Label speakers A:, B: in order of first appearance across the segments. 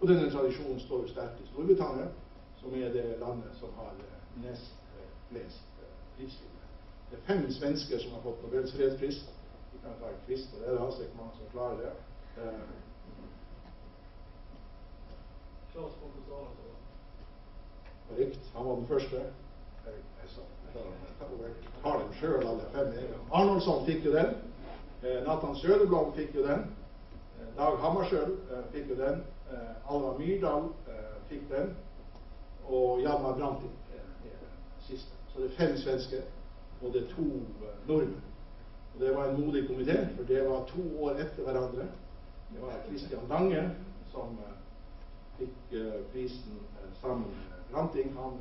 A: Og denne tradisjonen står jo sterkt i Storbritannia, som er det landet som har nest flest prisvinner. Det er 5 svensker som har fått Nobels fredspris. Vi kan ta en quiz på det, så ikke mange som klarer det. Rikt, han var den første. Jeg tar dem selv, alle 5 en gang. Arnoldsson fikk jo den. Nathan Söderblom fikk jo den. Dag Hammarskjöld fikk jo den. Alva Myrdal fikk den. Og Hjalmar Branting siste. Så det er 5 svensker, og det er 2 nordmenn. Og det var en modig komité, for det var 2 år etter hverandre. Det var Christian Lange som fikk prisen sammen med Branting. Han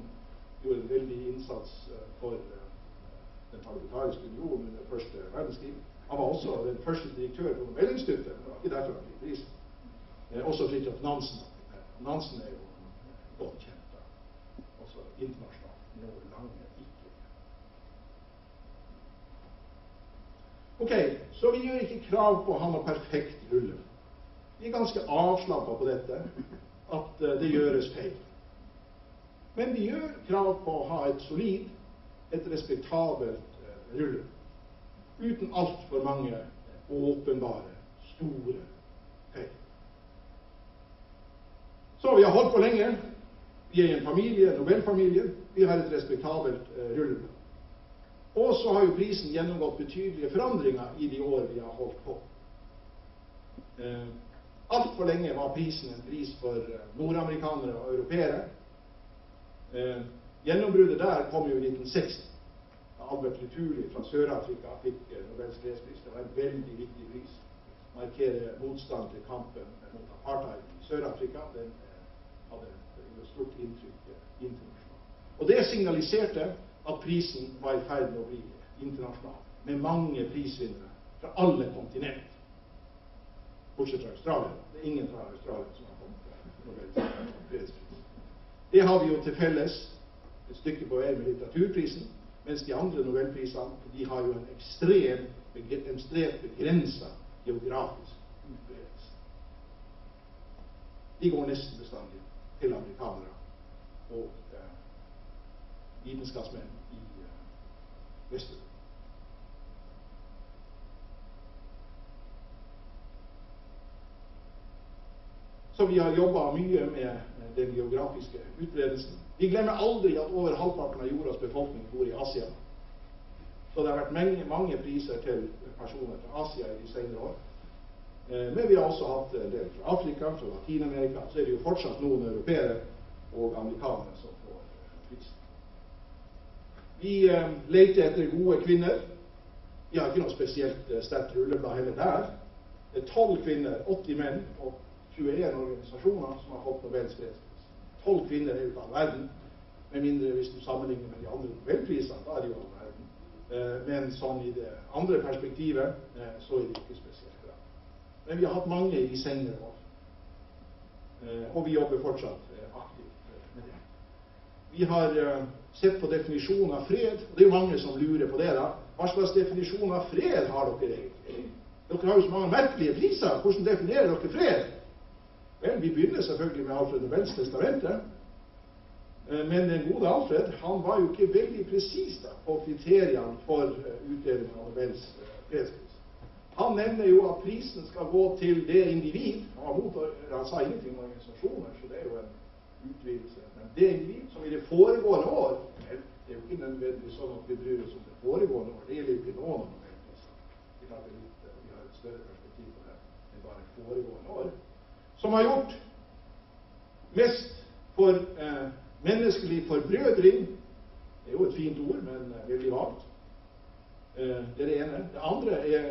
A: gjorde en veldig innsats for den parlamentariske unionen under første verdenskrig. Han var også den første direktør på Nobelinstituttet, men det var ikke derfor han fikk prisen. Også Fridtjof Nansen. Nansen er jo godt kjent da, også internasjonalt. Noe Lange ikke. Ok, så vi gjør ikke krav på å ha noe perfekt rulle. Vi er ganske avslappet på dette, at det gjøres feil. Men vi gjør krav på å ha et solid, et respektabelt rulle, uten alt for mange åpenbare, store feil. Så vi har holdt på lenge. Vi er i en familie, en Nobelfamilie. Vi har et respektabelt rulle. Og så har jo prisen gjennomgått betydelige forandringer i de år vi har holdt på. Alt for lenge var prisen en pris for nordamerikanere og europeere. Gjennombruddet der kom jo i 1960. Albert Luthuli fra Sør-Afrika fikk Nobels fredspris. Det var en veldig viktig pris. Markere motstand til kampen mot apartheid i Sør-Afrika. Den hadde et stort inntrykk internasjonalt. Og det signaliserte at prisen var i ferd med å bli internasjonal, med mange prisvinnere fra alle kontinent. Bortsett fra Australia. Det er ingen fra Australia som har kommet Nobels fredspris. Det har vi jo til felles et stykke på vei med litteraturprisen, mens de andre Nobelprisene, de har jo en ekstremt begrenset geografisk utbredelse. De går nesten bestandig til amerikanere og vitenskapsmenn i Vesten. Så vi har jobbet mye med den geografiske utbredelsen. Vi glemmer aldri at over halvparten av jordas befolkning bor i Asia. Så det har vært mange priser til personer fra Asia i de senere år. Men vi har også hatt en del fra Afrika, fra Latinamerika. Så er det jo fortsatt noen europeere og amerikanere som får prisen. Vi leter etter gode kvinner. Vi har ikke noe spesielt sterkt rulleblad heller der. Det er 12 kvinner, 80 menn og 21 organisasjoner som har fått Nobels fredspris. 12 kvinner er ut av verden, med mindre hvis du sammenligner med de andre Nobelprisene, da er det jo av verden. Men sånn i det andre perspektivet, så er det ikke spesielt bra. Men vi har hatt mange i senere år. Og vi jobber fortsatt aktivt med det. Vi har sett på definisjonen av fred, og det er jo mange som lurer på det da. Hva slags definisjon av fred har dere egentlig? Dere har jo så mange merkelige priser. Hvordan definerer dere fred? Vel, vi begynner selvfølgelig med Alfred Nobels testamente. Men den gode Alfred, han var jo ikke veldig presis da, på kriteriene for utdelingen av Nobels fredspris. Han nevner jo at prisen skal gå til det individ. Han sa ingenting om organisasjoner, så det er jo en utvidelse. Men det individ som i det foregående år, det er jo ikke nødvendigvis sånn at vi bryr oss om det foregående år. Det gjelder jo ikke noen av Nobelprisene. Vi har et større perspektiv på det enn bare foregående år. Som har gjort mest for menneskelig forbrødring. Det er jo et fint ord, men veldig vagt. Det er det ene. Det andre er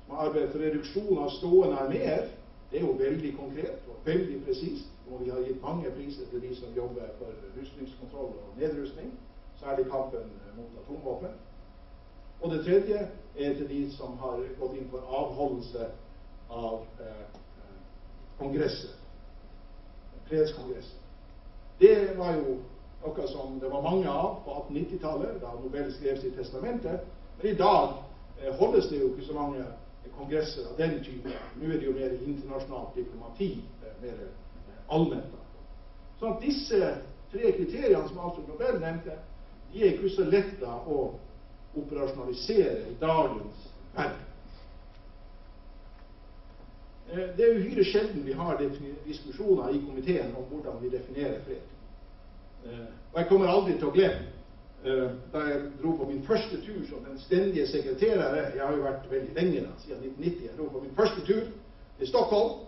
A: som har arbeidet for reduksjon av stående arméer. Det er jo veldig konkret og veldig presist. Og vi har gitt mange priser til de som jobber for rustningskontroll og nedrustning, særlig kampen mot atomvåpen. Og det tredje er til de som har gått inn for avholdelse av kongresser, fredskongresser. Det var jo noe som det var mange av på 1890-tallet, da Nobel skrev sitt testamente, men i dag holdes det jo ikke så mange kongresser av den typen. Nå er det jo mer internasjonalt diplomati, mer allment. Så at disse 3 kriteriene som Alfred Nobel nevnte, de er ikke så lette å operasjonalisere i dagens verden. Det er uhyre sjelden vi har diskusjoner i komiteen om hvordan vi definerer fred. Og jeg kommer aldri til å glemme da jeg dro på min første tur som den stendige sekretær. Jeg har jo vært veldig lenge da, siden 1990. Jeg dro på min første tur til Stockholm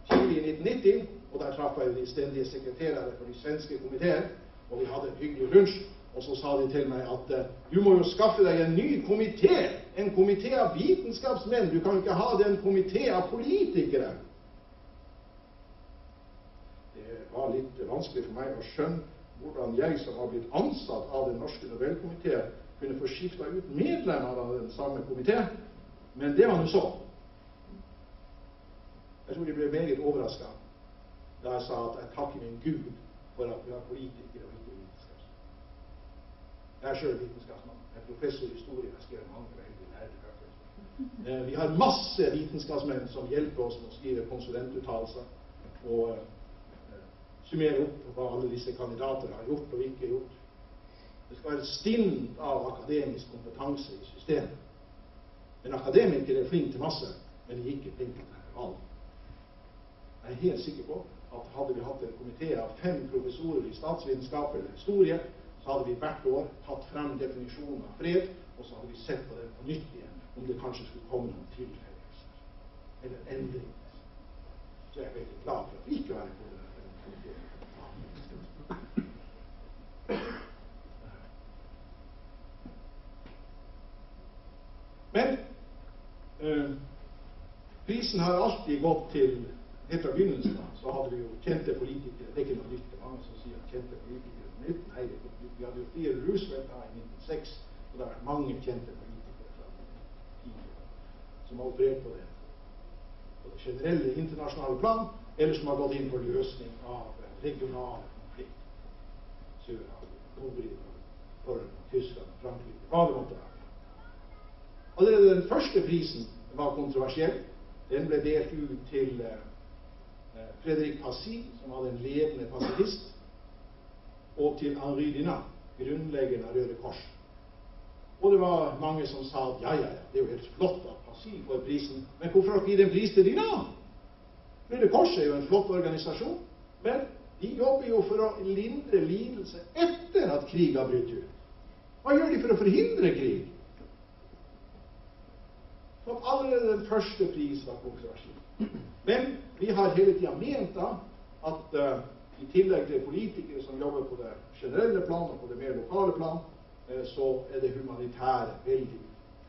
A: tidlig i 1990, og der traff jeg de stendige sekretærer for de svenske komiteer, og vi hadde en hyggelig lunsj. Og så sa de til meg at du må jo skaffe deg en ny komité, en komité av vitenskapsmenn. Du kan jo ikke ha det en komité av politikere. Det var litt vanskelig for meg å skjønne hvordan jeg som har blitt ansatt av den norske Nobelkomité, kunne få skifta ut medlemmer av den samme komité. Men det var noe så. Jeg tror de ble meget overrasket da jeg sa at jeg takker min Gud for at vi har politikere og ikke vitenskapsmenn. Jeg er selv vitenskapsmann. Jeg er professor i historie. Jeg skriver mange veldig lærde bøker. Vi har masse vitenskapsmenn som hjelper oss med å skrive konsulentuttalelser og summere opp hva alle disse kandidater har gjort og ikke gjort. Det skal være et stinn av akademisk kompetanse i systemet. En akademiker er flink til masse, men de er ikke flink til alt. Jeg er helt sikker på at hadde vi hatt en komité av 5 professorer i statsvitenskap eller historie, så hadde vi hvert år tatt frem definisjonen av fred, og så hadde vi sett på den på nytt igjen, om det kanskje skulle komme noen tilfeller eller endringer. Så jeg er veldig glad for at vi ikke var på det. Men prisen har alltid gått til, helt fra begynnelsen av, så hadde vi jo kjente politikere. Det er ikke noe nytt, det er mange som sier kjente politikere på nytt. Nei, vi hadde jo 4 Roosevelt da i 1906, og det har vært mange kjente politikere fra tidligere som har operert på det generelle internasjonale plan, eller som har gått inn for løsning av regionale konflikter. Sør-Afrika, Nord-Irland, Tyskland, Frankrike, hva det måtte være. Allerede den første prisen var kontroversiell. Den ble delt ut til Frédéric Passy, som var den ledende pasifist, og til Henri Dunant, grunnleggeren av Røde Kors. Og det var mange som sa at ja, det er jo helt flott at Passy får prisen, men hvorfor har ikke gitt en pris til Dunant? Røde Kors er jo en flott organisasjon, men de jobber jo for å lindre lidelse etter at krig har brytt ut. Hva gjør de for å forhindre krig? Så allerede den første pris var kontroversiell. Men vi har hele tiden ment da at i tillegg til politikere som jobber på det generelle plan og på det mer lokale plan, så er det humanitære veldig.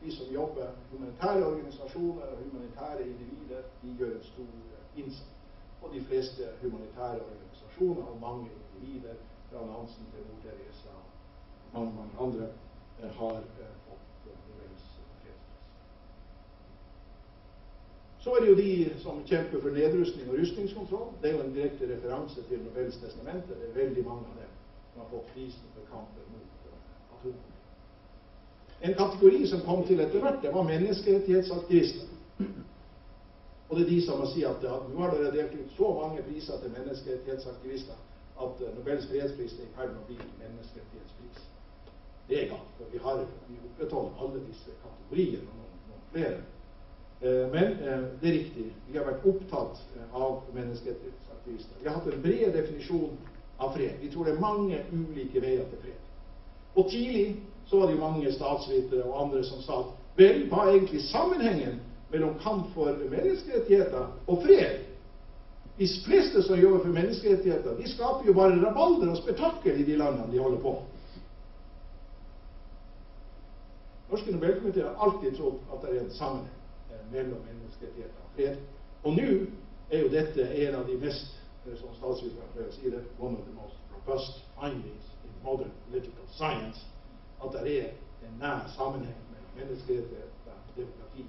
A: De som jobber, humanitære organisasjoner og humanitære individer, de gjør en stor innsats. Og de fleste humanitære organisasjoner og mange individer, fra Nansen til Nord-Teresa og mange andre, har fått Nobels fredspris. Så er det jo de som kjemper for nedrustning og rustningskontroll. Det er jo en direkte referanse til Nobels testamente. Det er veldig mange av dem som har fått prisen for kampen mot atombomber. En kategori som kom til etter hvert, det var menneskerettighetsaktivister. Og det er de som må si at nå har dere delt ut så mange priser til menneskerettighetsaktivister at Nobels fredspris er i ferd med å bli menneskerettighetspris. Det er galt, for vi opprettholder alle disse kategoriene og noen flere. Men det er riktig, vi har vært opptatt av menneskerettighetsaktivister. Vi har hatt en bred definisjon av fred. Vi tror det er mange ulike veier til fred. Og tidlig så var det jo mange statsvitere og andre som sa at vel, hva er egentlig sammenhengen mellom kamp for menneskerettigheter og fred? De fleste som jobber for menneskerettigheter, de skaper jo bare rabalder og spetakkel i de landene de holder på. Norske Nobelkomité har alltid trodd at det er en sammenheng mellom menneskerettigheter og fred. Og nå er jo dette en av de mest, som statsviteren pleier å si det, one of the most robust findings in modern political science, at det er en nær sammenheng mellom menneskerettigheter, demokrati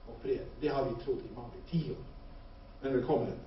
A: og fred. Det har vi trodd i mange tiår. Men velkommen.